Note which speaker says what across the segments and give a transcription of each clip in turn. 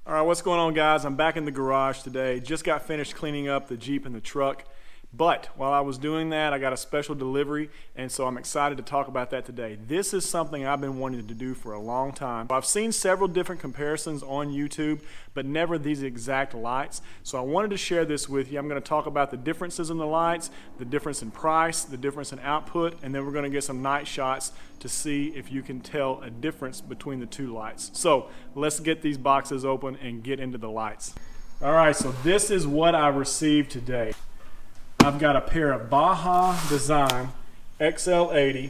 Speaker 1: All right, what's going on, guys? I'm back in the garage today. Just got finished cleaning up the Jeep and the truck. But while I was doing that, I got a special delivery, and so I'm excited to talk about that today. This is something I've been wanting to do for a long time. I've seen several different comparisons on YouTube, but never these exact lights. So I wanted to share this with you. I'm going to talk about the differences in the lights, the difference in price, the difference in output, and then we're going to get some night shots to see if you can tell a difference between the two lights. So let's get these boxes open and get into the lights. All right, so this is what I received today. I've got a pair of Baja Design XL80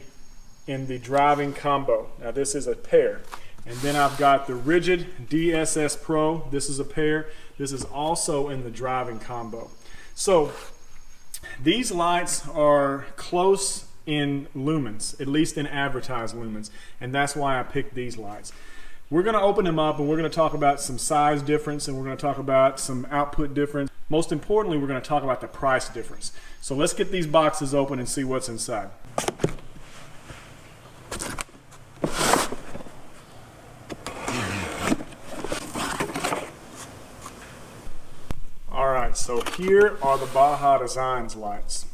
Speaker 1: in the driving combo. Now this is a pair. And then I've got the Rigid DSS Pro. This is a pair. This is also in the driving combo. So these lights are close in lumens, at least in advertised lumens. And that's why I picked these lights. We're going to open them up and we're going to talk about some size difference and we're going to talk about some output difference. Most importantly, we're going to talk about the price difference. So let's get these boxes open and see what's inside. All right, so here are the Baja Designs lights.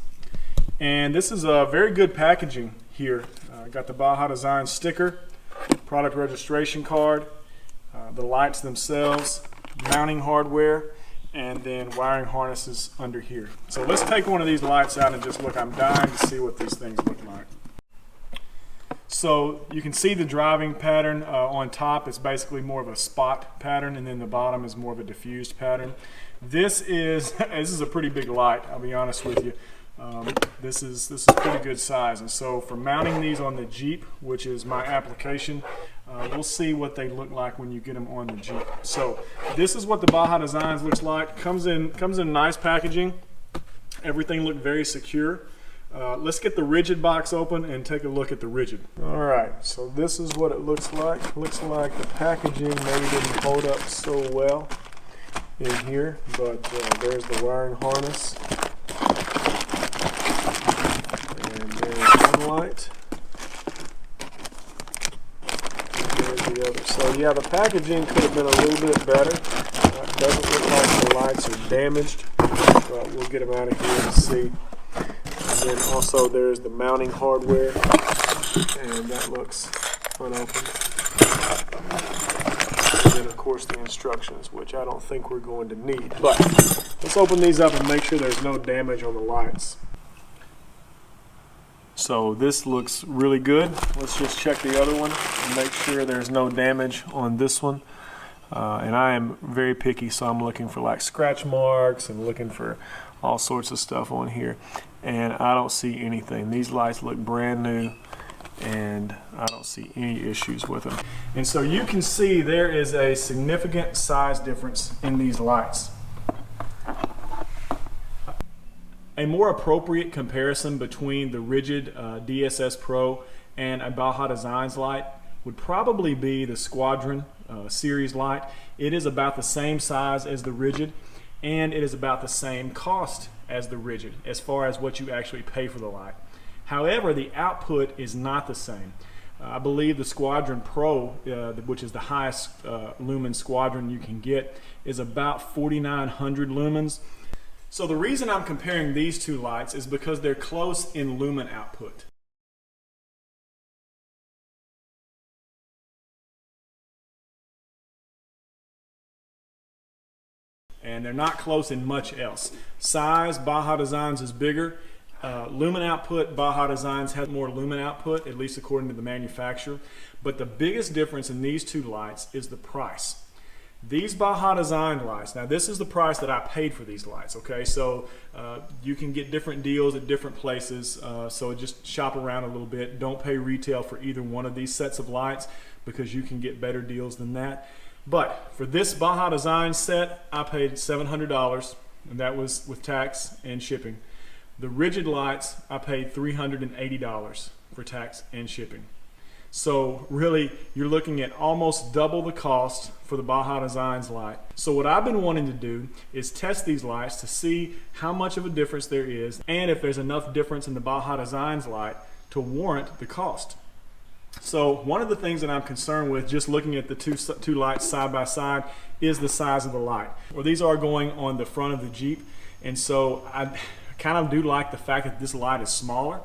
Speaker 1: And this is a very good packaging here. Got the Baja Design sticker, product registration card, the lights themselves, mounting hardware, and then wiring harnesses under here. So let's take one of these lights out and just look. I'm dying to see what these things look like. So you can see the driving pattern on top. It's basically more of a spot pattern, and then the bottom is more of a diffused pattern. This is a pretty big light, I'll be honest with you. This is pretty good size, and so for mounting these on the Jeep, which is my application, we'll see what they look like when you get them on the Jeep. So this is what the Baja Designs looks like. Comes in nice packaging. Everything looked very secure. Let's get the Rigid box open and take a look at the Rigid. All right, so this is what it looks like. Looks like the packaging maybe didn't hold up so well in here, but there's the wiring harness. Light. There's the other. So yeah, the packaging could have been a little bit better. It doesn't look like the lights are damaged, but we'll get them out of here and see. And then also there's the mounting hardware, and that looks unopened. And then of course the instructions, which I don't think we're going to need. But let's open these up and make sure there's no damage on the lights. So this looks really good. Let's just check the other one and make sure there's no damage on this one. And I am very picky, so I'm looking for like scratch marks and looking for all sorts of stuff on here. And I don't see anything. These lights look brand new and I don't see any issues with them. And so you can see there is a significant size difference in these lights. A more appropriate comparison between the Rigid DSS Pro and a Baja Designs light would probably be the Squadron series light. It is about the same size as the Rigid, and it is about the same cost as the Rigid as far as what you actually pay for the light. However, the output is not the same. I believe the Squadron Pro, which is the highest lumen Squadron you can get, is about 4,900 lumens. So the reason I'm comparing these two lights is because they're close in lumen output. And they're not close in much else. Size, Baja Designs is bigger. Lumen output, Baja Designs has more lumen output, at least according to the manufacturer. But the biggest difference in these two lights is the price. These Baja Design lights, now this is the price that I paid for these lights, okay? So you can get different deals at different places, so just shop around a little bit. Don't pay retail for either one of these sets of lights because you can get better deals than that. But for this Baja Design set, I paid $700, and that was with tax and shipping. The Rigid lights, I paid $380 for tax and shipping. So really, you're looking at almost double the cost for the Baja Designs light. So what I've been wanting to do is test these lights to see how much of a difference there is and if there's enough difference in the Baja Designs light to warrant the cost. So one of the things that I'm concerned with, just looking at the two lights side by side, is the size of the light. Well, these are going on the front of the Jeep, and so I kind of do like the fact that this light is smaller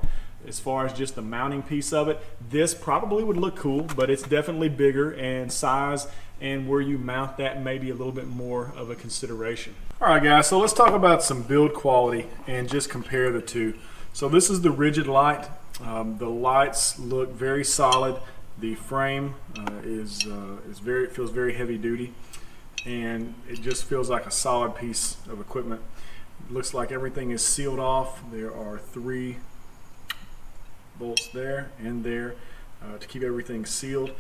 Speaker 1: as far as just the mounting piece of it. This probably would look cool, but it's definitely bigger, and size and where you mount that may be a little bit more of a consideration. All right, guys, so let's talk about some build quality and just compare the two. So this is the rigid light. The lights look very solid. The frame feels very heavy duty, and it just feels like a solid piece of equipment. It looks like everything is sealed off. There are 3 bolts there and there to keep everything sealed.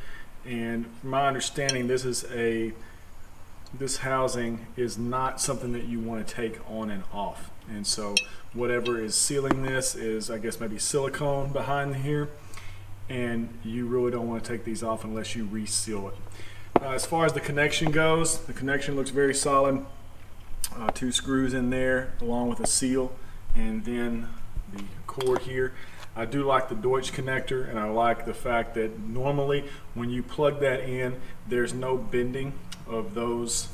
Speaker 1: And from my understanding, this housing is not something that you want to take on and off. And so whatever is sealing this is, I guess, maybe silicone behind here, and you really don't want to take these off unless you reseal it. As far as the connection goes, the connection looks very solid. 2 screws in there along with a seal, and then the cord here. I do like the Deutsch connector, and I like the fact that normally when you plug that in, there's no bending of those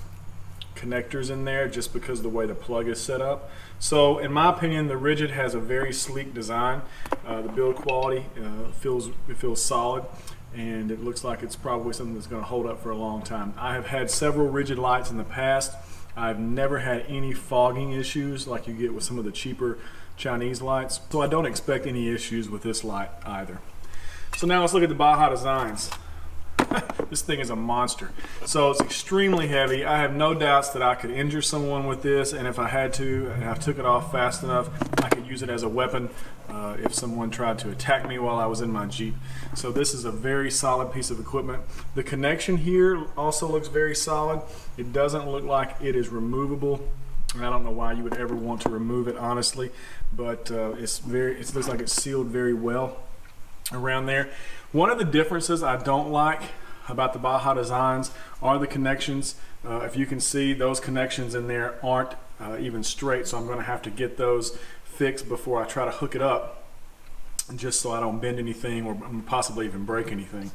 Speaker 1: connectors in there just because of the way the plug is set up. So in my opinion, the rigid has a very sleek design. The build quality feels solid, and it looks like it's probably something that's going to hold up for a long time. I have had several rigid lights in the past. I've never had any fogging issues like you get with some of the cheaper Chinese lights, so I don't expect any issues with this light either. So now let's look at the Baja Designs. This thing is a monster. So it's extremely heavy. I have no doubts that I could injure someone with this, and if I had to, and I took it off fast enough, I could use it as a weapon if someone tried to attack me while I was in my Jeep. So this is a very solid piece of equipment. The connection here also looks very solid. It doesn't look like it is removable. I don't know why you would ever want to remove it, honestly, but it looks like it's sealed very well around there. One of the differences I don't like about the Baja Designs are the connections. If you can see, those connections in there aren't even straight, so I'm going to have to get those fixed before I try to hook it up, just so I don't bend anything or possibly even break anything.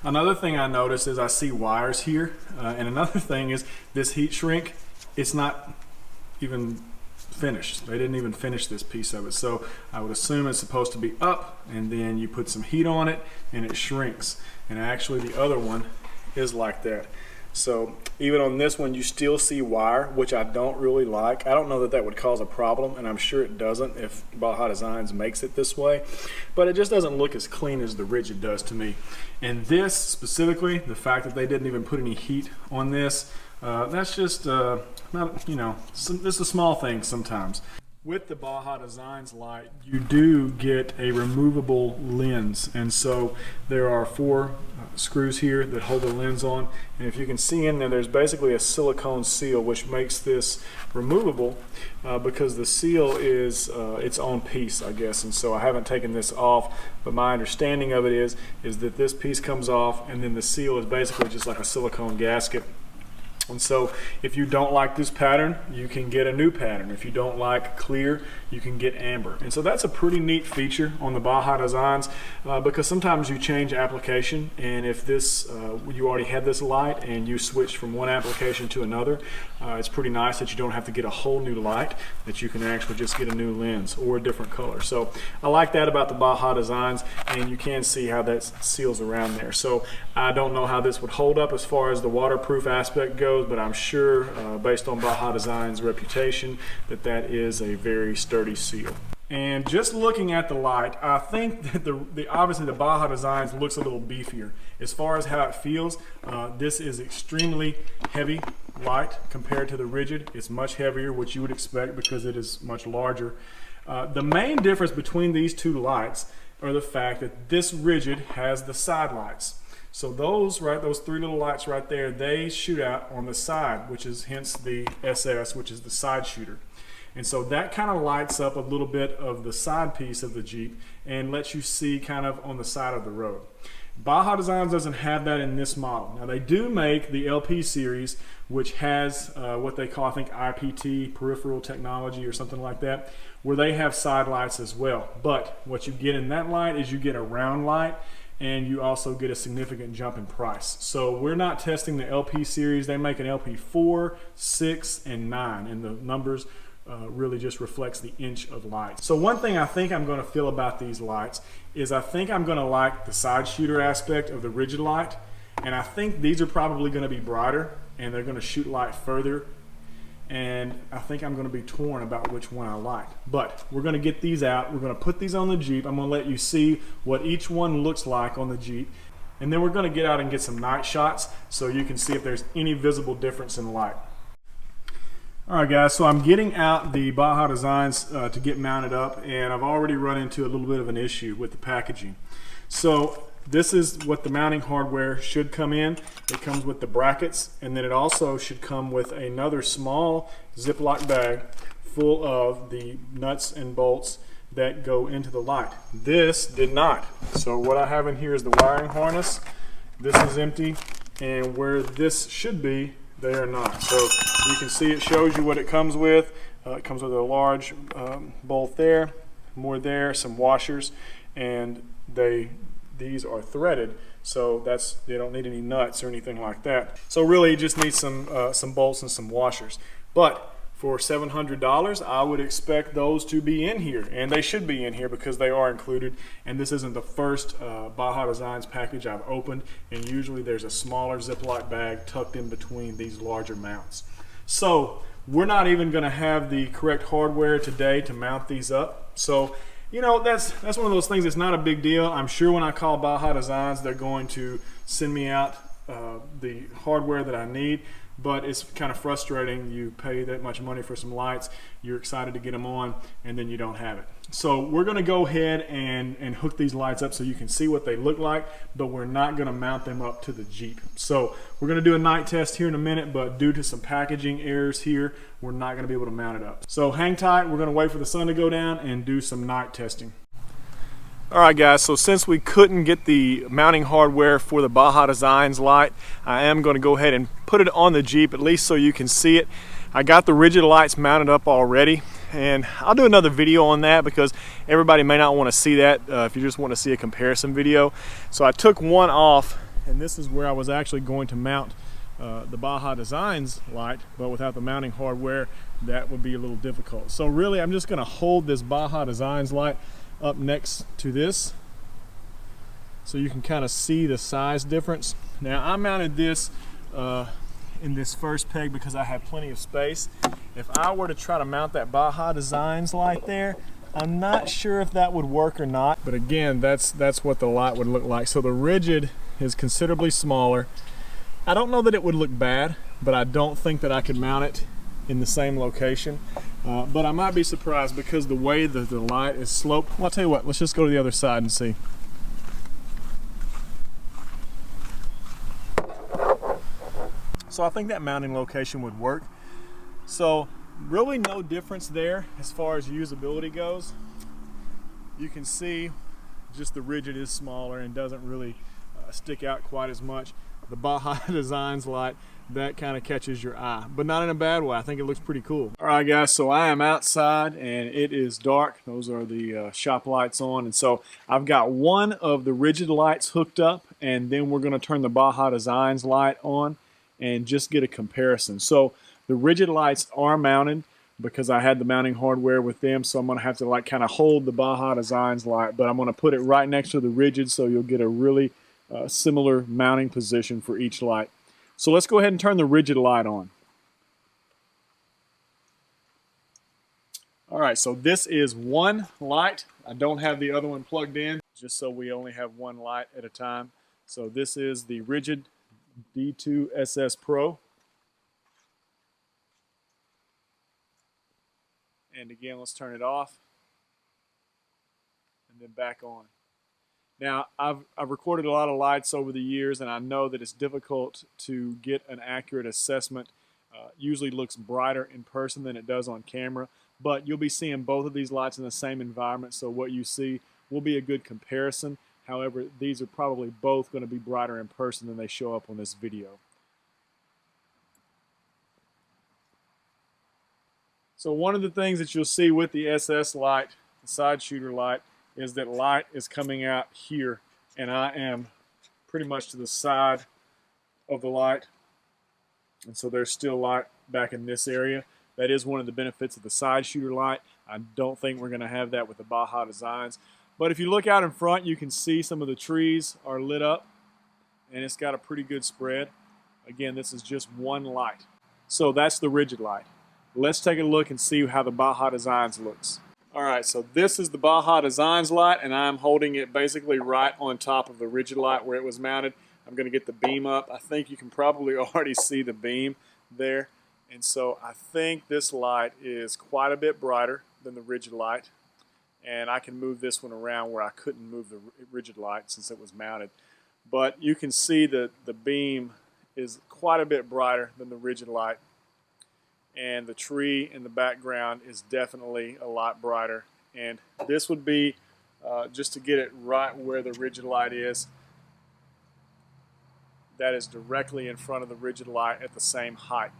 Speaker 1: Another thing I noticed is I see wires here, and another thing is this heat shrink, it's not even finished. They didn't even finish this piece of it, so I would assume it's supposed to be up, and then you put some heat on it and it shrinks. And actually the other one is like that. So even on this one you still see wire, which I don't really like. I don't know that that would cause a problem, and I'm sure it doesn't if Baja Designs makes it this way, but it just doesn't look as clean as the rigid does to me. And this specifically, the fact that they didn't even put any heat on this, that's just not, you know, this is a small thing sometimes. With the Baja Designs light, you do get a removable lens, and so there are 4 screws here that hold the lens on, and if you can see in there, there's basically a silicone seal which makes this removable because the seal is its own piece, I guess, and so I haven't taken this off, but my understanding of it is that this piece comes off, and then the seal is basically just like a silicone gasket. And so if you don't like this pattern, you can get a new pattern. If you don't like clear, you can get amber. And so that's a pretty neat feature on the Baja Designs because sometimes you change application, and if this you already had this light and you switch from one application to another, it's pretty nice that you don't have to get a whole new light, that you can actually just get a new lens or a different color. So I like that about the Baja Designs, and you can see how that seals around there. So I don't know how this would hold up as far as the waterproof aspect goes, but I'm sure based on Baja Design's reputation that that is a very sturdy seal. And just looking at the light, I think that obviously the Baja Designs looks a little beefier. As far as how it feels, this is extremely heavy light compared to the rigid. It's much heavier, which you would expect because it is much larger. The main difference between these two lights are the fact that this rigid has the side lights. So those 3 little lights right there, they shoot out on the side, which is hence the SS, which is the side shooter. And so that kind of lights up a little bit of the side piece of the Jeep and lets you see kind of on the side of the road. Baja Designs doesn't have that in this model. Now they do make the LP series, which has what they call, I think, IPT, peripheral technology or something like that, where they have side lights as well. But what you get in that light is you get a round light, and you also get a significant jump in price. So we're not testing the LP series. They make an LP 4, 6, and 9, and the numbers really just reflects the inch of light. So one thing I think I'm going to feel about these lights is I think I'm going to like the side shooter aspect of the rigid light, and I think these are probably going to be brighter and they're going to shoot light further, and I think I'm going to be torn about which one I like. But we're going to get these out. We're going to put these on the Jeep. I'm going to let you see what each one looks like on the Jeep, and then we're going to get out and get some night shots so you can see if there's any visible difference in light. Alright guys, so I'm getting out the Baja Designs to get mounted up, and I've already run into a little bit of an issue with the packaging. So this is what the mounting hardware should come in. It comes with the brackets, and then it also should come with another small Ziploc bag full of the nuts and bolts that go into the light. This did not. So what I have in here is the wiring harness. This is empty, and where this should be, they are not. So you can see it shows you what it comes with. It comes with a large bolt there, more there, some washers, and these are threaded, so they don't need any nuts or anything like that. So really you just need some bolts and some washers. But for $700, I would expect those to be in here, and they should be in here because they are included. And this isn't the first Baja Designs package I've opened, and usually there's a smaller Ziploc bag tucked in between these larger mounts. So we're not even going to have the correct hardware today to mount these up. So you know, that's one of those things that's not a big deal. I'm sure when I call Baja Designs, they're going to send me out the hardware that I need. But it's kind of frustrating. You pay that much money for some lights, you're excited to get them on, and then you don't have it. So we're going to go ahead and hook these lights up so you can see what they look like, but we're not going to mount them up to the Jeep. So we're going to do a night test here in a minute, but due to some packaging errors here, we're not going to be able to mount it up. So hang tight. We're going to wait for the sun to go down and do some night testing. Alright guys, so since we couldn't get the mounting hardware for the Baja Designs light, I am going to go ahead and put it on the Jeep, at least so you can see it. I got the rigid lights mounted up already, and I'll do another video on that because everybody may not want to see that if you just want to see a comparison video. So I took one off, and this is where I was actually going to mount the Baja Designs light, but without the mounting hardware that would be a little difficult. So really I'm just going to hold this Baja Designs light up next to this so you can kind of see the size difference. Now I mounted this in this first peg because I have plenty of space. If I were to try to mount that Baja Designs light there, I'm not sure if that would work or not, but again, that's what the light would look like. So the rigid is considerably smaller. I don't know that it would look bad, but I don't think that I could mount it in the same location. But I might be surprised because the way that the light is sloped. Well, I'll tell you what, let's just go to the other side and see. So I think that mounting location would work. So really no difference there as far as usability goes. You can see just the rigid is smaller and doesn't really stick out quite as much. The Baja Designs light, that kind of catches your eye, but not in a bad way. I think it looks pretty cool. All right guys, so I am outside and it is dark. Those are the shop lights on, and so I've got one of the rigid lights hooked up, and then we're going to turn the Baja Designs light on and just get a comparison. So the rigid lights are mounted because I had the mounting hardware with them, so I'm going to have to like kind of hold the Baja Designs light, but I'm going to put it right next to the rigid so you'll get a really similar mounting position for each light. So let's go ahead and turn the rigid light on. Alright, so this is one light. I don't have the other one plugged in, just so we only have one light at a time. So this is the rigid D2 SS Pro. And again, let's turn it off and then back on. Now, I've recorded a lot of lights over the years, and I know that it's difficult to get an accurate assessment. Usually looks brighter in person than it does on camera, but you'll be seeing both of these lights in the same environment, so what you see will be a good comparison. However, these are probably both going to be brighter in person than they show up on this video. So one of the things that you'll see with the SS light, the side shooter light, is that light is coming out here and I am pretty much to the side of the light, and so there's still light back in this area. That is one of the benefits of the side shooter light. I don't think we're going to have that with the Baja Designs. But if you look out in front, you can see some of the trees are lit up, and it's got a pretty good spread. Again, this is just one light. So that's the rigid light. Let's take a look and see how the Baja Designs looks. All right, so this is the Baja Designs light, and I'm holding it basically right on top of the rigid light where it was mounted. I'm going to get the beam up. I think you can probably already see the beam there. And so I think this light is quite a bit brighter than the rigid light. And I can move this one around where I couldn't move the rigid light since it was mounted. But you can see that the beam is quite a bit brighter than the rigid light. And the tree in the background is definitely a lot brighter. And this would be, just to get it right where the rigid light is, that is directly in front of the rigid light at the same height.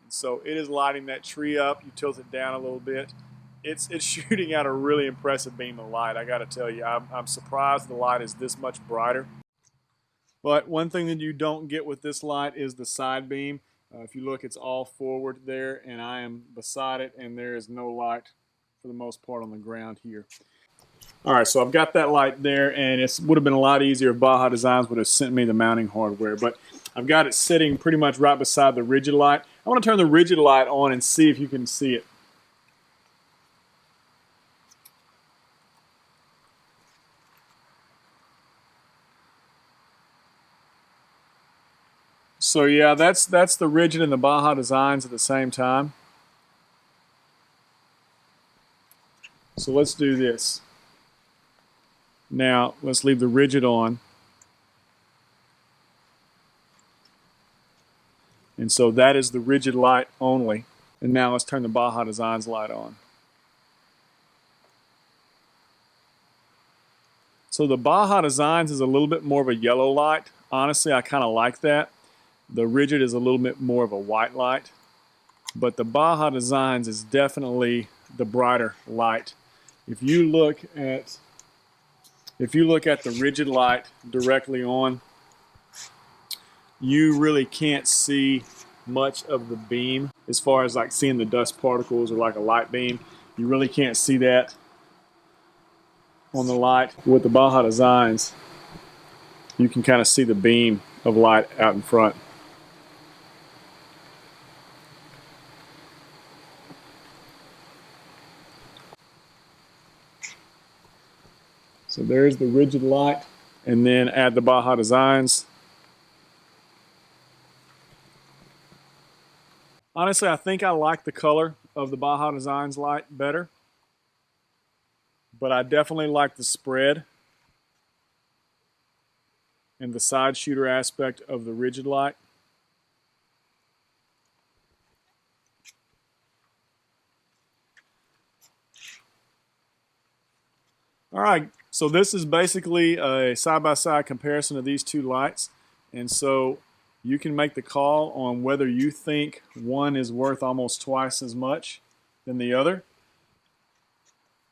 Speaker 1: And so it is lighting that tree up. You tilt it down a little bit. It's shooting out a really impressive beam of light. I got to tell you, I'm surprised the light is this much brighter. But one thing that you don't get with this light is the side beam. If you look, it's all forward there, and I am beside it, and there is no light for the most part on the ground here. All right, so I've got that light there, and it would have been a lot easier if Baja Designs would have sent me the mounting hardware, but I've got it sitting pretty much right beside the rigid light. I want to turn the rigid light on and see if you can see it. So yeah, that's the rigid and the Baja Designs at the same time. So let's do this. Now let's leave the rigid on. And so that is the rigid light only. And now let's turn the Baja Designs light on. So the Baja Designs is a little bit more of a yellow light. Honestly, I kind of like that. The rigid is a little bit more of a white light. But the Baja Designs is definitely the brighter light. If you look at the rigid light directly on, you really can't see much of the beam as far as like seeing the dust particles or like a light beam. You really can't see that on the light. With the Baja Designs, you can kind of see the beam of light out in front. So there's the rigid light, and then add the Baja Designs. Honestly, I think I like the color of the Baja Designs light better, but I definitely like the spread and the side shooter aspect of the rigid light. All right, so this is basically a side-by-side comparison of these two lights, and so you can make the call on whether you think one is worth almost twice as much than the other.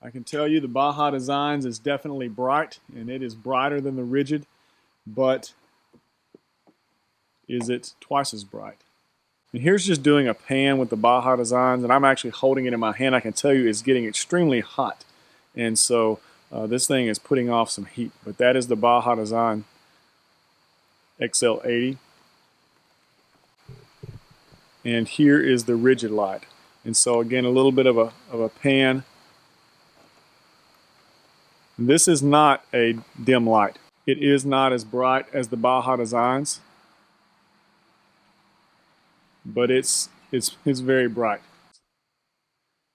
Speaker 1: I can tell you the Baja Designs is definitely bright, and it is brighter than the rigid, but is it twice as bright? And here's just doing a pan with the Baja Designs, and I'm actually holding it in my hand. I can tell you it's getting extremely hot, and so this thing is putting off some heat. But that is the Baja Design XL80. And here is the rigid light. And so again, a little bit of a pan. This is not a dim light. It is not as bright as the Baja Designs, but it's very bright.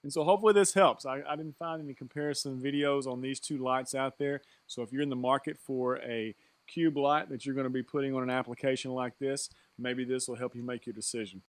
Speaker 1: And so hopefully this helps. I didn't find any comparison videos on these two lights out there. So if you're in the market for a cube light that you're going to be putting on an application like this, maybe this will help you make your decision.